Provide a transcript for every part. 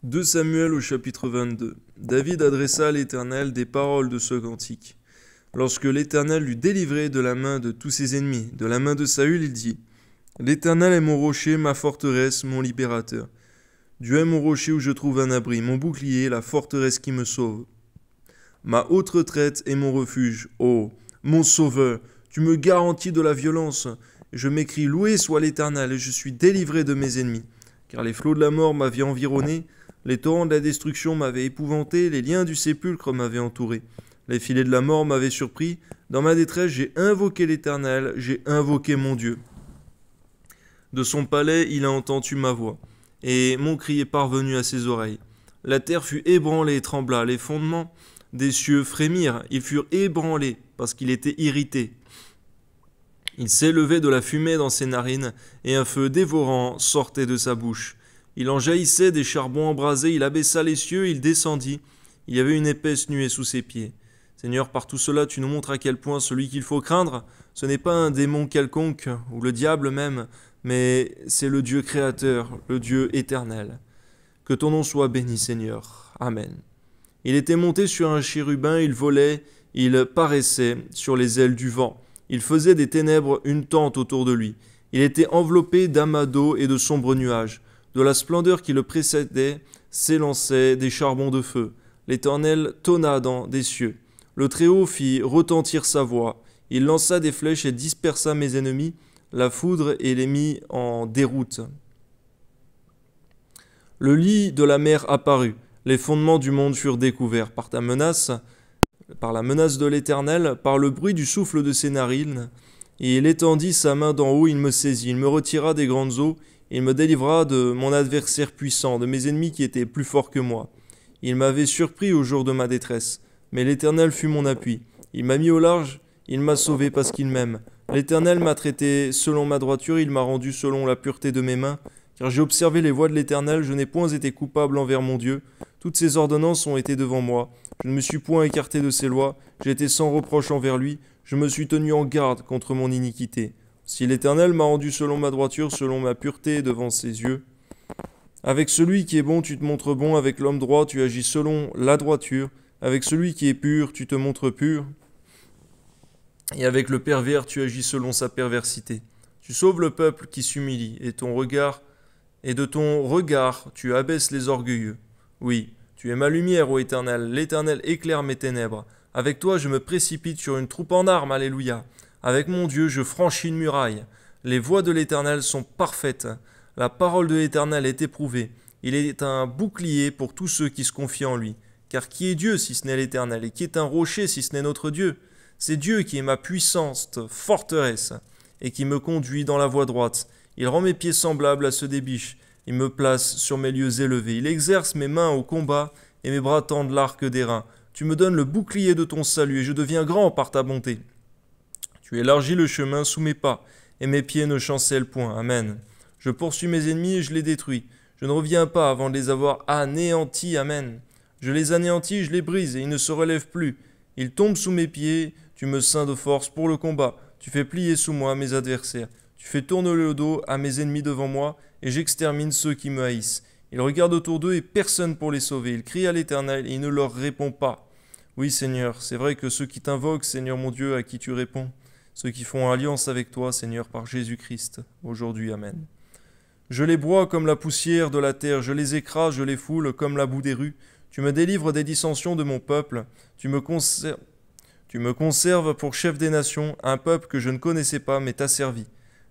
2 Samuel au chapitre 22. David adressa à l'Éternel des paroles de ce cantique. Lorsque l'Éternel l'eut délivré de la main de tous ses ennemis, de la main de Saül, il dit : L'Éternel est mon rocher, ma forteresse, mon libérateur. Dieu est mon rocher où je trouve un abri, mon bouclier, la forteresse qui me sauve. Ma haute retraite est mon refuge. Oh, mon sauveur, tu me garantis de la violence. Je m'écrie : Loué soit l'Éternel, et je suis délivré de mes ennemis. Car les flots de la mort m'avaient environné, les torrents de la destruction m'avaient épouvanté, les liens du sépulcre m'avaient entouré. Les filets de la mort m'avaient surpris. Dans ma détresse, j'ai invoqué l'Éternel, j'ai invoqué mon Dieu. De son palais, il a entendu ma voix, et mon cri est parvenu à ses oreilles. La terre fut ébranlée et trembla, les fondements des cieux frémirent, ils furent ébranlés, parce qu'il était irrité. Il s'élevait de la fumée dans ses narines, et un feu dévorant sortait de sa bouche. Il en jaillissait des charbons embrasés, il abaissa les cieux, il descendit. Il y avait une épaisse nuée sous ses pieds. Seigneur, par tout cela, tu nous montres à quel point celui qu'il faut craindre, ce n'est pas un démon quelconque, ou le diable même, mais c'est le Dieu créateur, le Dieu éternel. Que ton nom soit béni, Seigneur. Amen. Il était monté sur un chérubin, il volait, il paraissait sur les ailes du vent. Il faisait des ténèbres une tente autour de lui. Il était enveloppé d'amas d'eau et de sombres nuages. De la splendeur qui le précédait s'élançaient des charbons de feu. L'Éternel tonna dans des cieux. Le Très-Haut fit retentir sa voix. Il lança des flèches et dispersa mes ennemis, la foudre et les mit en déroute. Le lit de la mer apparut. Les fondements du monde furent découverts par la menace de l'Éternel, par le bruit du souffle de ses narines. Et il étendit sa main d'en haut, il me saisit, il me retira des grandes eaux, il me délivra de mon adversaire puissant, de mes ennemis qui étaient plus forts que moi. Il m'avait surpris au jour de ma détresse, mais l'Éternel fut mon appui. Il m'a mis au large, il m'a sauvé parce qu'il m'aime. L'Éternel m'a traité selon ma droiture, il m'a rendu selon la pureté de mes mains. Car j'ai observé les voies de l'Éternel, je n'ai point été coupable envers mon Dieu. Toutes ses ordonnances ont été devant moi. Je ne me suis point écarté de ses lois, j'ai été sans reproche envers lui. Je me suis tenu en garde contre mon iniquité. Si l'Éternel m'a rendu selon ma droiture, selon ma pureté devant ses yeux. Avec celui qui est bon, tu te montres bon, avec l'homme droit, tu agis selon la droiture. Avec celui qui est pur, tu te montres pur. Et avec le pervers, tu agis selon sa perversité. Tu sauves le peuple qui s'humilie, et de ton regard, tu abaisses les orgueilleux. Oui, tu es ma lumière, ô Éternel, l'Éternel éclaire mes ténèbres. Avec toi, je me précipite sur une troupe en armes, alléluia. Avec mon Dieu, je franchis une muraille. Les voies de l'Éternel sont parfaites. La parole de l'Éternel est éprouvée. Il est un bouclier pour tous ceux qui se confient en lui. Car qui est Dieu si ce n'est l'Éternel, et qui est un rocher si ce n'est notre Dieu? C'est Dieu qui est ma puissante forteresse, et qui me conduit dans la voie droite. Il rend mes pieds semblables à ceux des biches. Il me place sur mes lieux élevés. Il exerce mes mains au combat, et mes bras tendent l'arc d'airain. Tu me donnes le bouclier de ton salut, et je deviens grand par ta bonté. Tu élargis le chemin sous mes pas, et mes pieds ne chancellent point. Amen. Je poursuis mes ennemis et je les détruis. Je ne reviens pas avant de les avoir anéantis. Amen. Je les anéantis, je les brise, et ils ne se relèvent plus. Ils tombent sous mes pieds, tu me ceins de force pour le combat. Tu fais plier sous moi mes adversaires. Tu fais tourner le dos à mes ennemis devant moi, et j'extermine ceux qui me haïssent. Ils regardent autour d'eux et personne pour les sauver. Ils crient à l'Éternel et il ne leur répond pas. Oui, Seigneur, c'est vrai que ceux qui t'invoquent, Seigneur mon Dieu, à qui tu réponds, ceux qui font alliance avec toi, Seigneur, par Jésus-Christ, aujourd'hui, Amen. Je les broie comme la poussière de la terre, je les écrase, je les foule comme la boue des rues. Tu me délivres des dissensions de mon peuple, tu me conserves pour chef des nations, un peuple que je ne connaissais pas, mais t'as servi.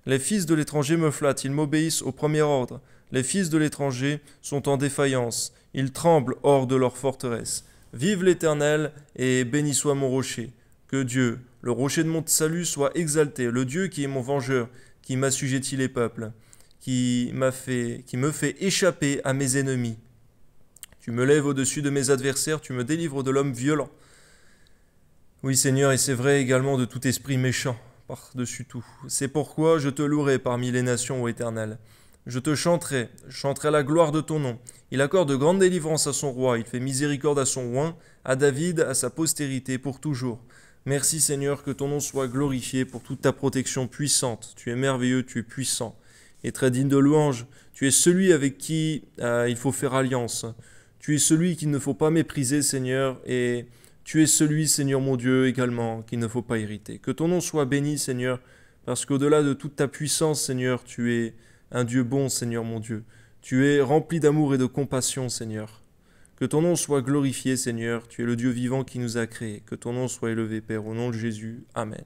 Les fils de l'étranger me flattent, ils m'obéissent au premier ordre. Les fils de l'étranger sont en défaillance, ils tremblent hors de leur forteresse. Vive l'Éternel, et béni soit mon rocher. Que Dieu, le rocher de mon salut, soit exalté, le Dieu qui est mon vengeur, qui m'assujettit les peuples, qui me fait échapper à mes ennemis. Tu me lèves au-dessus de mes adversaires, tu me délivres de l'homme violent. Oui, Seigneur, et c'est vrai également de tout esprit méchant, par-dessus tout. C'est pourquoi je te louerai parmi les nations, ô Éternel. Je te chanterai la gloire de ton nom. Il accorde de grandes délivrances à son roi, il fait miséricorde à son oint, à David, à sa postérité, pour toujours. Merci Seigneur, que ton nom soit glorifié pour toute ta protection puissante. Tu es merveilleux, tu es puissant. est très digne de louange. Tu es celui avec qui il faut faire alliance. Tu es celui qu'il ne faut pas mépriser, Seigneur, et tu es celui, Seigneur mon Dieu, également, qu'il ne faut pas irriter. Que ton nom soit béni, Seigneur, parce qu'au-delà de toute ta puissance, Seigneur, tu es un Dieu bon, Seigneur mon Dieu. Tu es rempli d'amour et de compassion, Seigneur. Que ton nom soit glorifié, Seigneur. Tu es le Dieu vivant qui nous a créés. Que ton nom soit élevé, Père, au nom de Jésus. Amen.